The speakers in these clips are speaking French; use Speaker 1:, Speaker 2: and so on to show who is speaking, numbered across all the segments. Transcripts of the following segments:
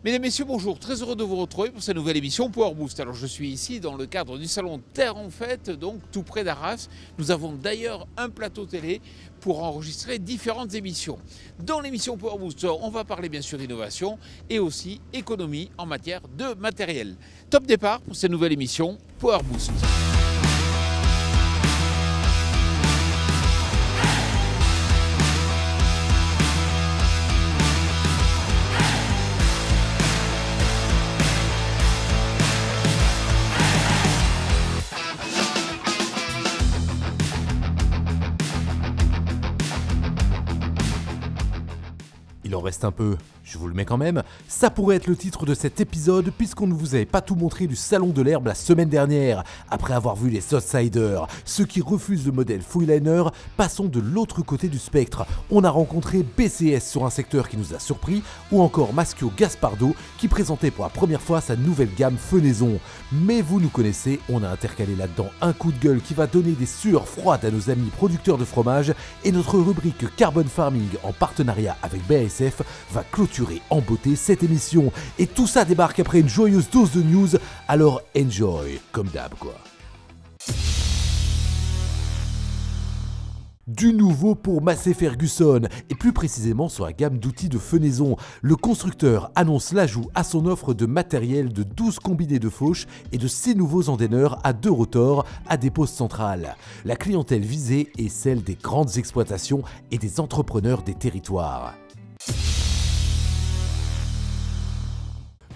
Speaker 1: Mesdames, Messieurs, bonjour. Très heureux de vous retrouver pour cette nouvelle émission Power Boost. Alors, je suis ici dans le cadre du salon Terre en Fête, donc tout près d'Arras. Nous avons d'ailleurs un plateau télé pour enregistrer différentes émissions. Dans l'émission Power Boost, on va parler bien sûr innovation et aussi économie en matière de matériel. Top départ pour cette nouvelle émission Power Boost.
Speaker 2: Il en reste un peu, je vous le mets quand même. Ça pourrait être le titre de cet épisode puisqu'on ne vous avait pas tout montré du salon de l'herbe la semaine dernière. Après avoir vu les outsiders, ceux qui refusent le modèle Freeliner, passons de l'autre côté du spectre. On a rencontré BCS sur un secteur qui nous a surpris ou encore Maschio Gaspardo qui présentait pour la première fois sa nouvelle gamme Fenaison. Mais vous nous connaissez, on a intercalé là-dedans un coup de gueule qui va donner des sueurs froides à nos amis producteurs de fromage et notre rubrique Carbon Farming en partenariat avec BASF va clôturer en beauté cette émission. Et tout ça débarque après une joyeuse dose de news, alors enjoy, comme d'hab quoi. Du nouveau pour Massey Ferguson, et plus précisément sur la gamme d'outils de Fenaison. Le constructeur annonce l'ajout à son offre de matériel de 12 combinés de fauche et de 6 nouveaux endaineurs à 2 rotors à des poses centrales. La clientèle visée est celle des grandes exploitations et des entrepreneurs des territoires.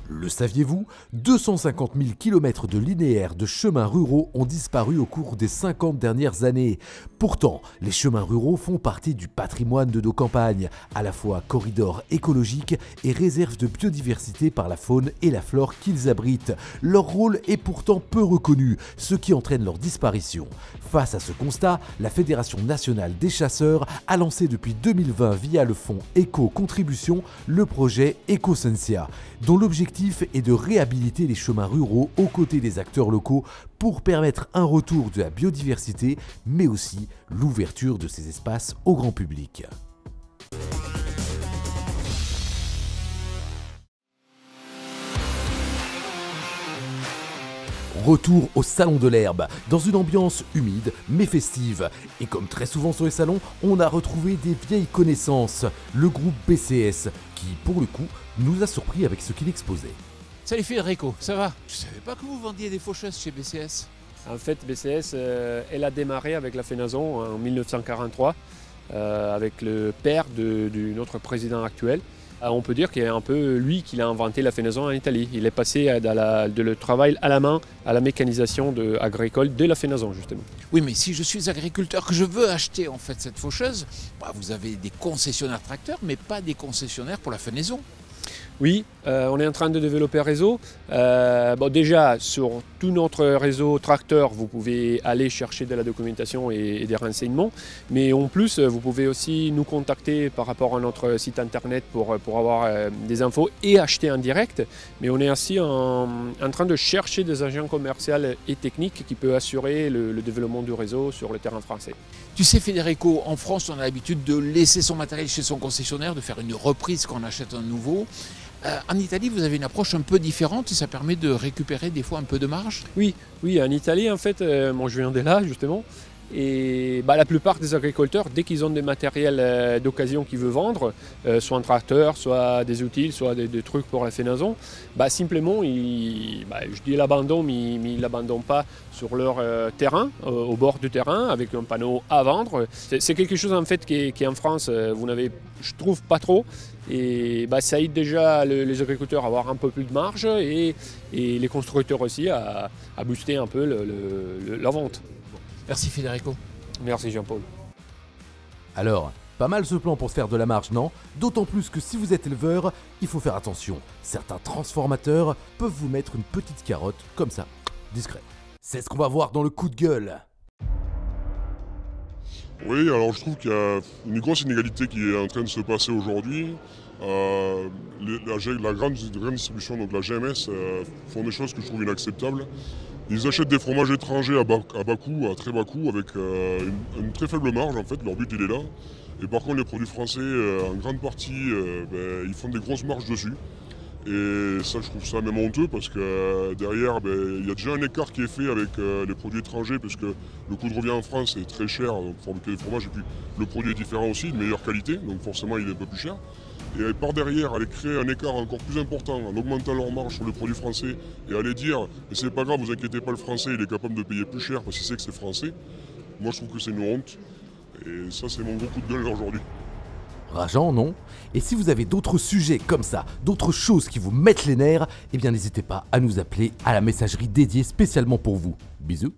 Speaker 2: Le saviez-vous ? 250 000 km de linéaires de chemins ruraux ont disparu au cours des 50 dernières années. Pourtant, les chemins ruraux font partie du patrimoine de nos campagnes, à la fois corridors écologiques et réserves de biodiversité par la faune et la flore qu'ils abritent. Leur rôle est pourtant peu reconnu, ce qui entraîne leur disparition. Face à ce constat, la Fédération nationale des chasseurs a lancé depuis 2020 via le fonds Éco-Contribution le projet Ecosensia, dont l'objectif est de réhabiliter les chemins ruraux aux côtés des acteurs locaux pour permettre un retour de la biodiversité, mais aussi l'ouverture de ces espaces au grand public. Retour au salon de l'herbe, dans une ambiance humide mais festive. Et comme très souvent sur les salons, on a retrouvé des vieilles connaissances, le groupe BCS, qui pour le coup nous a surpris avec ce qu'il exposait.
Speaker 1: Salut Federico, ça va? Je savais pas que vous vendiez des faucheuses chez BCS.
Speaker 3: En fait, BCS, elle a démarré avec la Fenaison en 1943, avec le père de notre président actuel. On peut dire qu'il est un peu lui qui a inventé la Fenaison en Italie. Il est passé de le travail à la main à la mécanisation agricole de la Fenaison justement.
Speaker 1: Oui, mais si je suis agriculteur, que je veux acheter en fait cette faucheuse, vous avez des concessionnaires tracteurs, mais pas des concessionnaires pour la fenaison.
Speaker 3: Oui, on est en train de développer un réseau. Déjà, sur tout notre réseau tracteur, vous pouvez aller chercher de la documentation et des renseignements. Mais en plus, vous pouvez aussi nous contacter par rapport à notre site internet pour avoir des infos et acheter en direct. Mais on est aussi en train de chercher des agents commerciaux et techniques qui peuvent assurer le développement du réseau sur le terrain français.
Speaker 1: Tu sais Federico, en France, on a l'habitude de laisser son matériel chez son concessionnaire, de faire une reprise quand on achète un nouveau. En Italie, vous avez une approche un peu différente et ça permet de récupérer des fois un peu de marge?
Speaker 3: Oui, en Italie, en fait, je viens de là justement. Et la plupart des agriculteurs, dès qu'ils ont des matériels d'occasion qu'ils veulent vendre, soit un tracteur, soit des outils, soit des trucs pour la fenaison, simplement, je dis l'abandon, mais ils ne l'abandonnent pas sur leur terrain, au bord du terrain, avec un panneau à vendre. C'est quelque chose en fait qui en France, vous n'avez, je trouve, pas trop. Et ça aide déjà les agriculteurs à avoir un peu plus de marge et les constructeurs aussi à booster un peu la vente.
Speaker 1: Merci Federico.
Speaker 3: Merci Jean-Paul.
Speaker 2: Alors, pas mal ce plan pour se faire de la marge, non? D'autant plus que si vous êtes éleveur, il faut faire attention. Certains transformateurs peuvent vous mettre une petite carotte, comme ça, discret. C'est ce qu'on va voir dans le coup de gueule.
Speaker 4: Oui, alors je trouve qu'il y a une grosse inégalité qui est en train de se passer aujourd'hui. La grande distribution, donc la GMS, font des choses que je trouve inacceptables. Ils achètent des fromages étrangers à très bas coût, avec une très faible marge en fait, leur but il est là. Et par contre les produits français, en grande partie, ils font des grosses marges dessus. Et ça, je trouve ça même honteux parce que derrière, il y a déjà un écart qui est fait avec les produits étrangers puisque le coût de revient en France est très cher donc pour fabriquer des fromages et puis le produit est différent aussi, de meilleure qualité, donc forcément il est un peu plus cher. Et par derrière, aller créer un écart encore plus important en augmentant leur marge sur les produits français et aller dire « mais c'est pas grave, vous inquiétez pas, le français il est capable de payer plus cher parce qu'il sait que c'est français », moi je trouve que c'est une honte et ça c'est mon gros coup de gueule aujourd'hui.
Speaker 2: Rageant, non? Et si vous avez d'autres sujets comme ça, d'autres choses qui vous mettent les nerfs, eh bien n'hésitez pas à nous appeler à la messagerie dédiée spécialement pour vous. Bisous.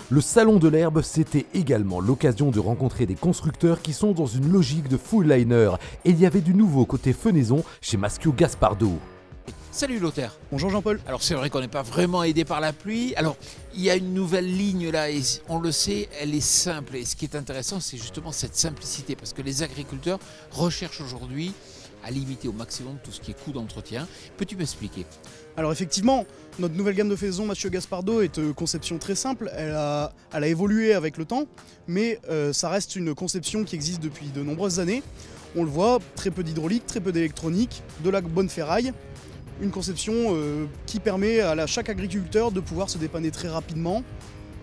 Speaker 2: Le Salon de l'Herbe, c'était également l'occasion de rencontrer des constructeurs qui sont dans une logique de full liner. Et il y avait du nouveau côté fenaison chez Maschio Gaspardo.
Speaker 1: Salut Lothaire.
Speaker 5: Bonjour Jean-Paul.
Speaker 1: Alors c'est vrai qu'on n'est pas vraiment aidé par la pluie. Alors il y a une nouvelle ligne là et on le sait, elle est simple. Et ce qui est intéressant, c'est justement cette simplicité parce que les agriculteurs recherchent aujourd'hui à limiter au maximum tout ce qui est coût d'entretien. Peux-tu m'expliquer?
Speaker 5: Alors effectivement, notre nouvelle gamme de fenaison Maschio Gaspardo est de conception très simple. Elle a évolué avec le temps, mais ça reste une conception qui existe depuis de nombreuses années. On le voit, très peu d'hydraulique, très peu d'électronique, de la bonne ferraille. Une conception qui permet à chaque agriculteur de pouvoir se dépanner très rapidement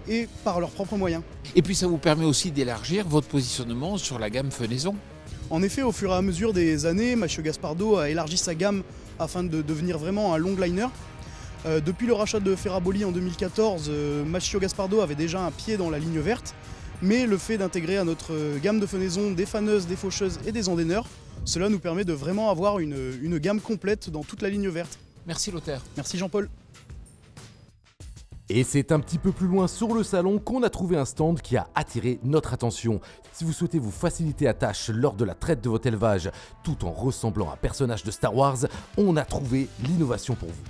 Speaker 5: et par leurs propres moyens.
Speaker 1: Et puis ça vous permet aussi d'élargir votre positionnement sur la gamme fenaison.
Speaker 5: En effet, au fur et à mesure des années, Maschio Gaspardo a élargi sa gamme afin de devenir vraiment un long liner. Depuis le rachat de Ferraboli en 2014, Maschio Gaspardo avait déjà un pied dans la ligne verte, mais le fait d'intégrer à notre gamme de fenaison des faneuses, des faucheuses et des endaineurs, cela nous permet de vraiment avoir une gamme complète dans toute la ligne verte.
Speaker 1: Merci Lothaire.
Speaker 5: Merci Jean-Paul.
Speaker 2: Et c'est un petit peu plus loin sur le salon qu'on a trouvé un stand qui a attiré notre attention. Si vous souhaitez vous faciliter la tâche lors de la traite de votre élevage, tout en ressemblant à un personnage de Star Wars, on a trouvé l'innovation pour vous.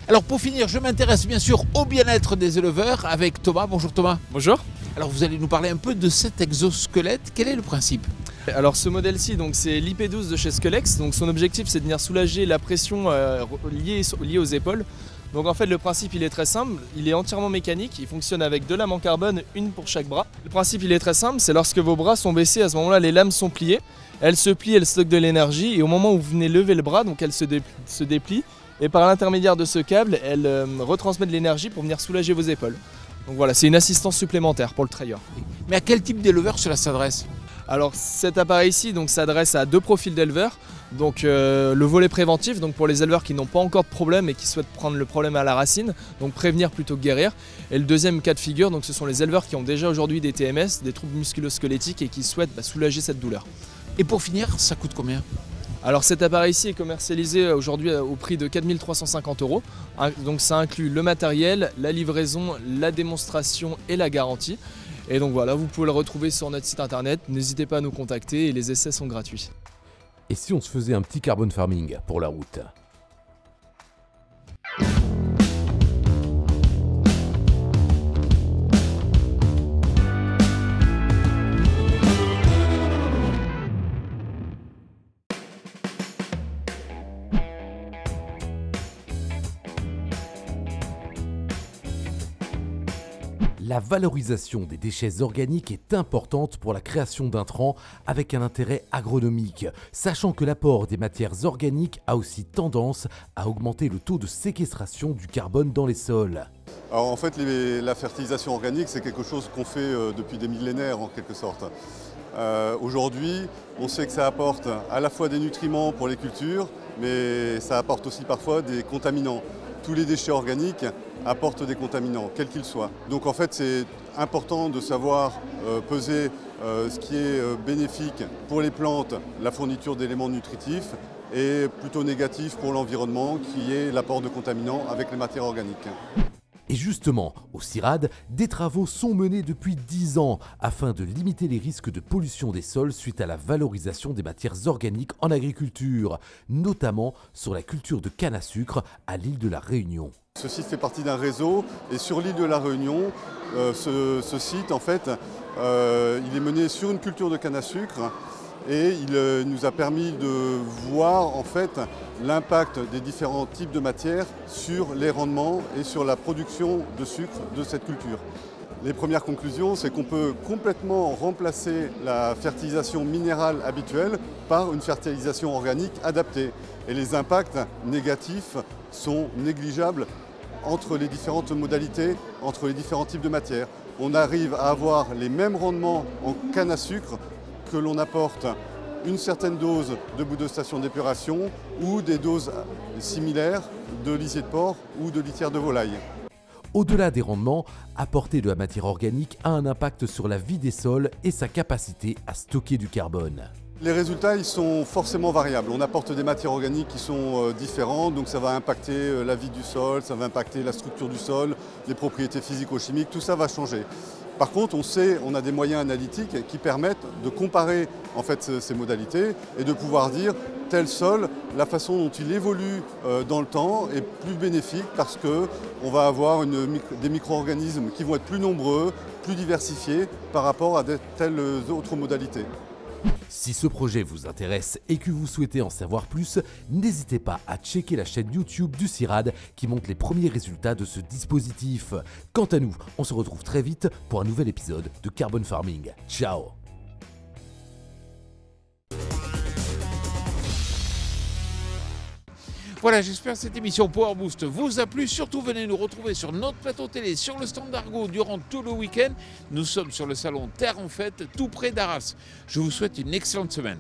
Speaker 1: Alors pour finir, je m'intéresse bien sûr au bien-être des éleveurs avec Thomas. Bonjour Thomas.
Speaker 6: Bonjour.
Speaker 1: Alors vous allez nous parler un peu de cet exosquelette. Quel est le principe?
Speaker 6: Alors ce modèle-ci, c'est l'IP12 de chez Sculex. Donc son objectif, c'est de venir soulager la pression liée aux épaules. Donc en fait le principe il est très simple, il est entièrement mécanique, il fonctionne avec 2 lames en carbone, une pour chaque bras. Le principe il est très simple, c'est lorsque vos bras sont baissés, à ce moment-là les lames sont pliées, elles se plient, elles stockent de l'énergie et au moment où vous venez lever le bras, donc elles se déplient et par l'intermédiaire de ce câble, elles retransmettent de l'énergie pour venir soulager vos épaules. Donc voilà, c'est une assistance supplémentaire pour le trailer.
Speaker 1: Mais à quel type d'éleveur cela s'adresse?
Speaker 6: Alors cet appareil-ci s'adresse à 2 profils d'éleveurs. Donc le volet préventif, donc pour les éleveurs qui n'ont pas encore de problème et qui souhaitent prendre le problème à la racine, donc prévenir plutôt que guérir. Et le deuxième cas de figure, donc ce sont les éleveurs qui ont déjà aujourd'hui des TMS, des troubles musculo-squelettiques et qui souhaitent soulager cette douleur.
Speaker 1: Et pour finir, ça coûte combien?
Speaker 6: Alors cet appareil-ci est commercialisé aujourd'hui au prix de 4 350 €. Donc ça inclut le matériel, la livraison, la démonstration et la garantie. Et donc voilà, vous pouvez le retrouver sur notre site internet, n'hésitez pas à nous contacter et les essais sont gratuits.
Speaker 2: Et si on se faisait un petit carbon farming pour la route? La valorisation des déchets organiques est importante pour la création d'intrants avec un intérêt agronomique, sachant que l'apport des matières organiques a aussi tendance à augmenter le taux de séquestration du carbone dans les sols.
Speaker 7: Alors en fait, la fertilisation organique, c'est quelque chose qu'on fait depuis des millénaires en quelque sorte. Aujourd'hui, on sait que ça apporte à la fois des nutriments pour les cultures, mais ça apporte aussi parfois des contaminants. Tous les déchets organiques apportent des contaminants, quels qu'ils soient. Donc en fait, c'est important de savoir peser ce qui est bénéfique pour les plantes, la fourniture d'éléments nutritifs, et plutôt négatif pour l'environnement, qui est l'apport de contaminants avec les matières organiques.
Speaker 2: Et justement, au CIRAD, des travaux sont menés depuis 10 ans afin de limiter les risques de pollution des sols suite à la valorisation des matières organiques en agriculture, notamment sur la culture de canne à sucre à l'île de la Réunion.
Speaker 7: Ce site fait partie d'un réseau et sur l'île de la Réunion, ce site en fait, il est mené sur une culture de canne à sucre et il nous a permis de voir en fait l'impact des différents types de matières sur les rendements et sur la production de sucre de cette culture. Les premières conclusions, c'est qu'on peut complètement remplacer la fertilisation minérale habituelle par une fertilisation organique adaptée. Et les impacts négatifs sont négligeables entre les différentes modalités, entre les différents types de matières. On arrive à avoir les mêmes rendements en canne à sucre que l'on apporte une certaine dose de bout de station d'épuration ou des doses similaires de lisier de porc ou de litière de volaille.
Speaker 2: Au-delà des rendements, apporter de la matière organique a un impact sur la vie des sols et sa capacité à stocker du carbone.
Speaker 7: Les résultats ils sont forcément variables. On apporte des matières organiques qui sont différentes, donc ça va impacter la vie du sol, ça va impacter la structure du sol, les propriétés physico-chimiques, tout ça va changer. Par contre, on a des moyens analytiques qui permettent de comparer en fait, ces modalités et de pouvoir dire tel sol, la façon dont il évolue dans le temps est plus bénéfique parce qu'on va avoir des micro-organismes qui vont être plus nombreux, plus diversifiés par rapport à telles autres modalités.
Speaker 2: Si ce projet vous intéresse et que vous souhaitez en savoir plus, n'hésitez pas à checker la chaîne YouTube du CIRAD qui montre les premiers résultats de ce dispositif. Quant à nous, on se retrouve très vite pour un nouvel épisode de Carbon Farming. Ciao!
Speaker 1: Voilà, j'espère que cette émission Power Boost vous a plu. Surtout, venez nous retrouver sur notre plateau télé, sur le stand d'Argo durant tout le week-end. Nous sommes sur le salon Terre en Fête, tout près d'Arras. Je vous souhaite une excellente semaine.